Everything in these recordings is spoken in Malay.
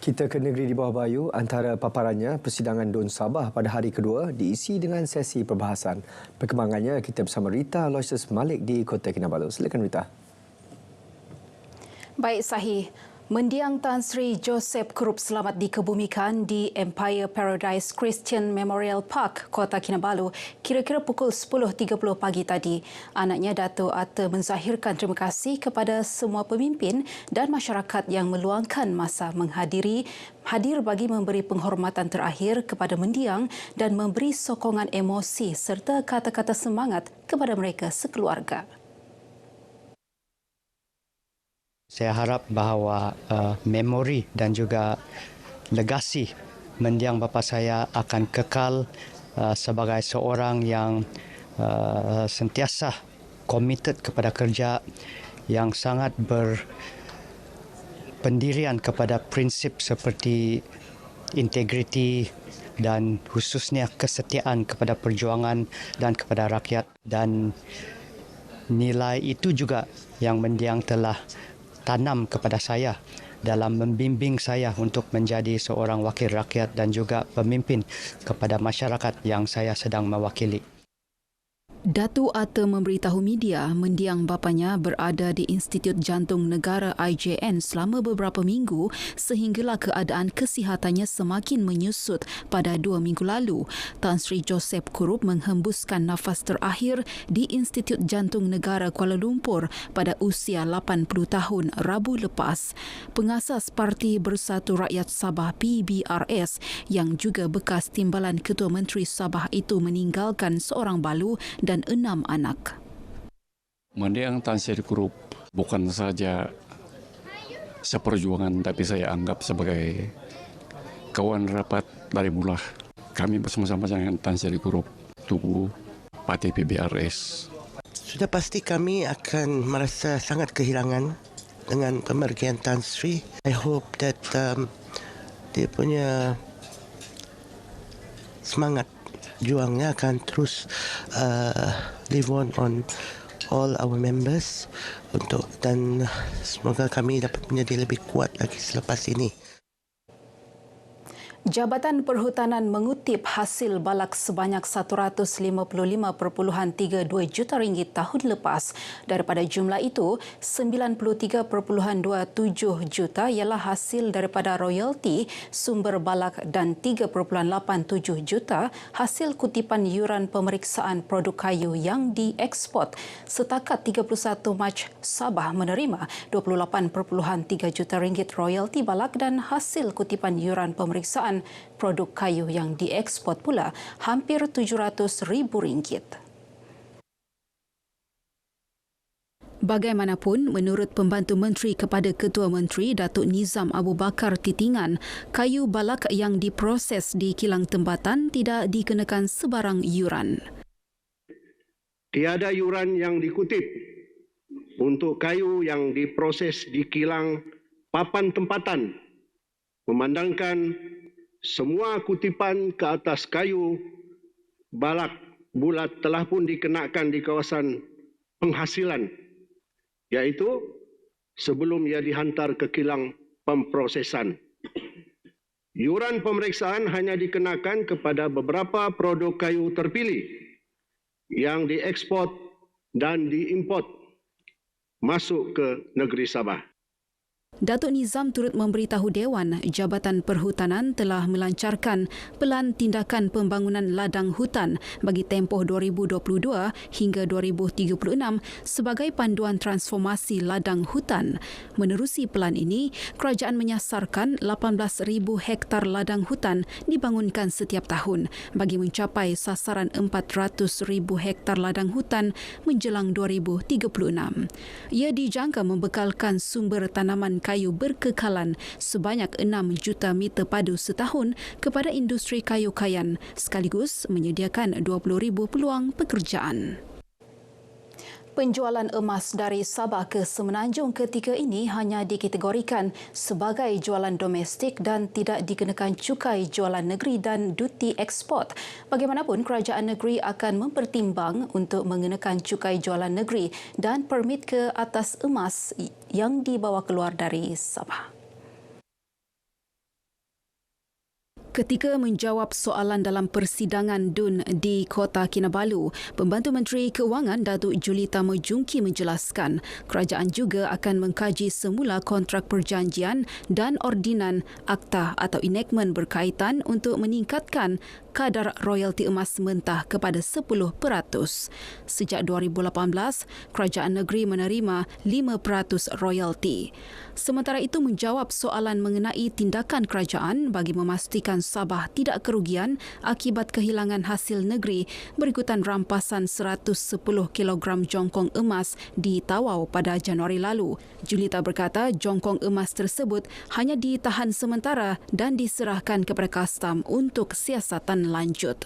Kita ke negeri di bawah bayu. Antara paparannya, persidangan Dun Sabah pada hari kedua diisi dengan sesi perbahasan. Perkembangannya kita bersama Rita Aloysius Malik di Kota Kinabalu. Silakan Rita. Baik, Sahih. Mendiang Tan Sri Joseph Kurup selamat dikebumikan di Empire Paradise Christian Memorial Park, Kota Kinabalu, kira-kira pukul 10.30 pagi tadi. Anaknya Dato' Ata menzahirkan terima kasih kepada semua pemimpin dan masyarakat yang meluangkan masa hadir bagi memberi penghormatan terakhir kepada mendiang dan memberi sokongan emosi serta kata-kata semangat kepada mereka sekeluarga. Saya harap bahawa memori dan juga legasi mendiang bapa saya akan kekal sebagai seorang yang sentiasa komited kepada kerja, yang sangat berpendirian kepada prinsip seperti integriti dan khususnya kesetiaan kepada perjuangan dan kepada rakyat. Dan nilai itu juga yang mendiang telah tanam kepada saya dalam membimbing saya untuk menjadi seorang wakil rakyat dan juga pemimpin kepada masyarakat yang saya sedang mewakili. Dato' Ata memberitahu media mendiang bapanya berada di Institut Jantung Negara IJN selama beberapa minggu sehinggalah keadaan kesihatannya semakin menyusut pada 2 minggu lalu. Tan Sri Joseph Kurup menghembuskan nafas terakhir di Institut Jantung Negara Kuala Lumpur pada usia 80 tahun Rabu lepas. Pengasas Parti Bersatu Rakyat Sabah PBRS yang juga bekas timbalan Ketua Menteri Sabah itu meninggalkan seorang balu dan 6 anak. Mendiang Tan Sri Kurup bukan saja seperjuangan, tapi saya anggap sebagai kawan rapat dari mula. Kami bersama-sama dengan Tan Sri Kurup tubuh Parti PBRS. Sudah pasti kami akan merasa sangat kehilangan dengan pemergian Tan Sri. I hope that dia punya semangat juangnya akan terus live on all our members dan semoga kami dapat menjadi lebih kuat lagi selepas ini. Jabatan Perhutanan mengutip hasil balak sebanyak 155.32 juta ringgit tahun lepas. Daripada jumlah itu, 93.27 juta ialah hasil daripada royalti sumber balak dan 3.87 juta hasil kutipan yuran pemeriksaan produk kayu yang diekspor. Setakat 31 Mac, Sabah menerima 28.3 juta ringgit royalti balak dan hasil kutipan yuran pemeriksaan produk kayu yang diekspor pula hampir RM700,000. Bagaimanapun, menurut Pembantu Menteri kepada Ketua Menteri Datuk Nizam Abu Bakar Titingan, kayu balak yang diproses di kilang tempatan tidak dikenakan sebarang yuran. Tiada yuran yang dikutip untuk kayu yang diproses di kilang papan tempatan, memandangkan semua kutipan ke atas kayu balak bulat telah pun dikenakan di kawasan penghasilan, iaitu sebelum ia dihantar ke kilang pemprosesan. Yuran pemeriksaan hanya dikenakan kepada beberapa produk kayu terpilih yang diekspor dan diimport masuk ke negeri Sabah. Datuk Nizam turut memberitahu Dewan Jabatan Perhutanan telah melancarkan pelan tindakan pembangunan ladang hutan bagi tempoh 2022 hingga 2036 sebagai panduan transformasi ladang hutan. Menerusi pelan ini, kerajaan menyasarkan 18,000 hektar ladang hutan dibangunkan setiap tahun bagi mencapai sasaran 400,000 hektar ladang hutan menjelang 2036. Ia dijangka membekalkan sumber tanaman kayu berkekalan sebanyak 6 juta meter padu setahun kepada industri kayu kayan sekaligus menyediakan 20,000 peluang pekerjaan. Penjualan emas dari Sabah ke Semenanjung ketika ini hanya dikategorikan sebagai jualan domestik dan tidak dikenakan cukai jualan negeri dan duty ekspor. Bagaimanapun, kerajaan negeri akan mempertimbang untuk mengenakan cukai jualan negeri dan permit ke atas emas yang dibawa keluar dari Sabah. Ketika menjawab soalan dalam persidangan DUN di Kota Kinabalu, Pembantu Menteri Keuangan Datuk Julita Mojungki menjelaskan kerajaan juga akan mengkaji semula kontrak perjanjian dan ordinan akta atau enactment berkaitan untuk meningkatkan kadar royalti emas mentah kepada 10%. Sejak 2018, kerajaan negeri menerima 5% royalti. Sementara itu, menjawab soalan mengenai tindakan kerajaan bagi memastikan Sabah tidak kerugian akibat kehilangan hasil negeri berikutan rampasan 110 kg jongkong emas di Tawau pada Januari lalu. Julita berkata jongkong emas tersebut hanya ditahan sementara dan diserahkan kepada Kastam untuk siasatan lanjut.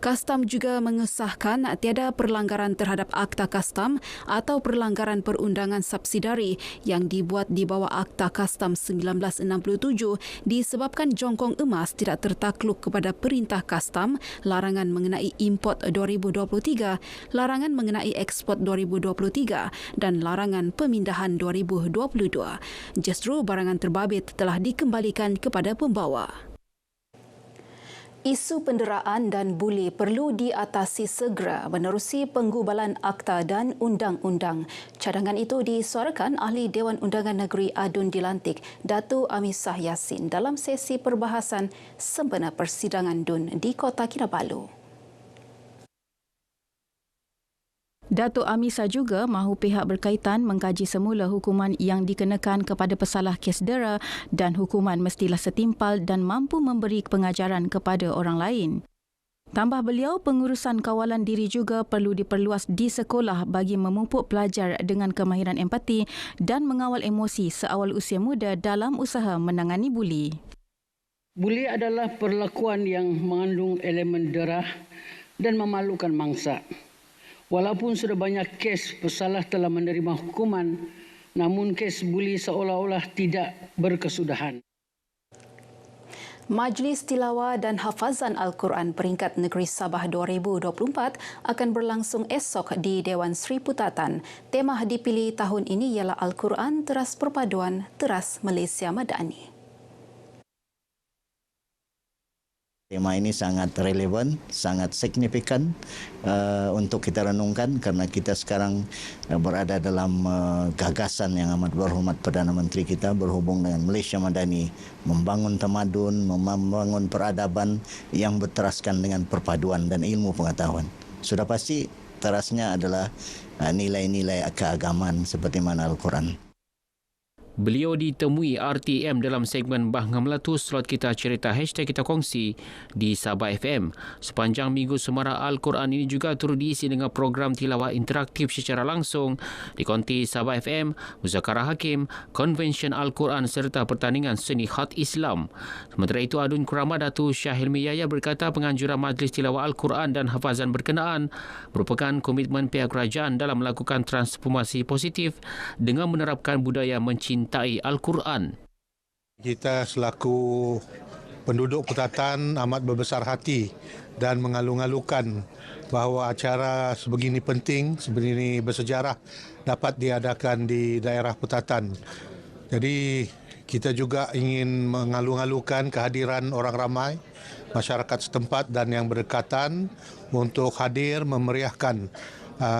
Kastam juga mengesahkan tiada perlanggaran terhadap Akta Kastam atau perlanggaran perundangan subsidiari yang dibuat di bawah Akta Kastam 1967 disebabkan jongkong emas tidak tertakluk kepada Perintah Kastam, larangan mengenai import 2023, larangan mengenai ekspor 2023 dan larangan pemindahan 2022. Justru barangan terbabit telah dikembalikan kepada pembawa. Isu penderaan dan buli perlu diatasi segera menerusi penggubalan akta dan undang-undang. Cadangan itu disuarakan Ahli Dewan Undangan Negeri Adun Dilantik, Datuk Amisah Yassin dalam sesi perbahasan sempena persidangan DUN di Kota Kinabalu. Datuk Amisah juga mahu pihak berkaitan mengkaji semula hukuman yang dikenakan kepada pesalah kes dera dan hukuman mestilah setimpal dan mampu memberi pengajaran kepada orang lain. Tambah beliau, pengurusan kawalan diri juga perlu diperluas di sekolah bagi memupuk pelajar dengan kemahiran empati dan mengawal emosi seawal usia muda dalam usaha menangani buli. Buli adalah perlakuan yang mengandung elemen dera dan memalukan mangsa. Walaupun sudah banyak kes pesalah telah menerima hukuman, namun kes buli seolah-olah tidak berkesudahan. Majlis Tilawah dan Hafazan Al-Quran peringkat negeri Sabah 2024 akan berlangsung esok di Dewan Sri Putatan. Tema dipilih tahun ini ialah Al-Quran Teras Perpaduan Teras Malaysia Madani. Tema ini sangat relevan, sangat signifikan untuk kita renungkan karena kita sekarang berada dalam gagasan yang amat berhormat Perdana Menteri kita berhubung dengan Malaysia Madani, membangun tamadun, membangun peradaban yang berteraskan dengan perpaduan dan ilmu pengetahuan. Sudah pasti terasnya adalah nilai-nilai keagamaan seperti mana Al-Quran. Beliau ditemui RTM dalam segmen Bahang Melatu slot kita cerita #kita kongsi di Sabah FM. Sepanjang minggu Semara Al-Quran ini juga turut diisi dengan program tilawah interaktif secara langsung di konti Sabah FM, Muzakarah Hakim, Konvensyen Al-Quran serta pertandingan seni khat Islam. Sementara itu, Adun Kurama Datuk Syah Hilmi Yahya berkata penganjuran Majlis Tilawah Al-Quran dan Hafazan berkenaan merupakan komitmen pihak kerajaan dalam melakukan transformasi positif dengan menerapkan budaya mencintai Al-Quran. Kita selaku penduduk Putatan amat berbesar hati dan mengalu-alukan bahawa acara sebegini penting, sebegini bersejarah dapat diadakan di daerah Putatan. Jadi kita juga ingin mengalu-alukan kehadiran orang ramai, masyarakat setempat dan yang berdekatan untuk hadir memeriahkan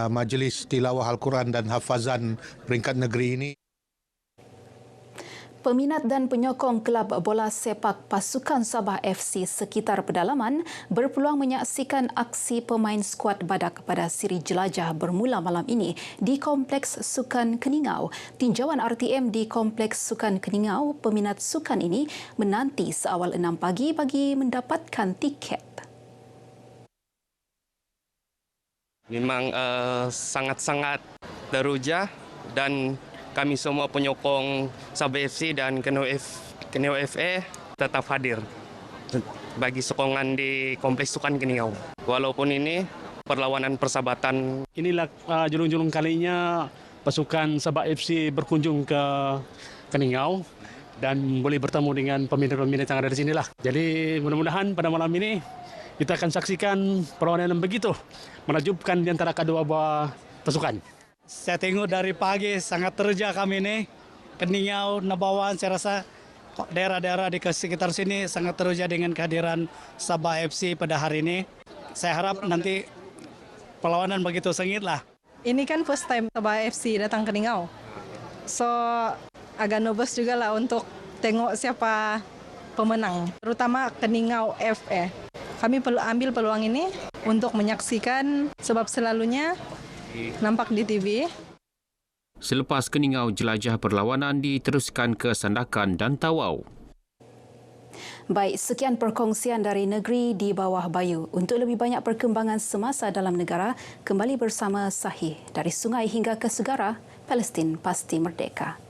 Majlis Tilawah Al-Quran dan Hafazan peringkat negeri ini. Peminat dan penyokong kelab bola sepak pasukan Sabah FC sekitar pedalaman berpeluang menyaksikan aksi pemain skuad Badak pada siri jelajah bermula malam ini di Kompleks Sukan Keningau. Tinjauan RTM di Kompleks Sukan Keningau, peminat sukan ini menanti seawal 6 pagi bagi mendapatkan tiket. Memang sangat-sangat teruja dan kami semua penyokong Sabah FC dan Keningau FA tetap hadir bagi sokongan di Kompleks Sukan Keningau. Walaupun ini perlawanan persahabatan. Inilah julung-julung kalinya pasukan Sabah FC berkunjung ke Keningau dan boleh bertemu dengan peminat-peminat yang ada di sinilah. Jadi mudah-mudahan pada malam ini kita akan saksikan perlawanan yang begitu menakjubkan di antara kedua buah pasukan. Saya tengok dari pagi sangat terja kami ini. Keningau, Nabawan, saya rasa daerah-daerah di sekitar sini sangat teruja dengan kehadiran Sabah FC pada hari ini. Saya harap nanti perlawanan begitu sengit lah. Ini kan first time Sabah FC datang ke Ningau. So agak nervous juga lah untuk tengok siapa pemenang, terutama ke Ningau FA. Kami perlu ambil peluang ini untuk menyaksikan sebab selalunya nampak di TV. Selepas ke Ningau, jelajah perlawanan diteruskan ke Sandakan dan Tawau. Baik, sekian perkongsian dari Negeri di Bawah Bayu. Untuk lebih banyak perkembangan semasa dalam negara, kembali bersama Sahih. Dari sungai hingga ke segara, Palestin pasti merdeka.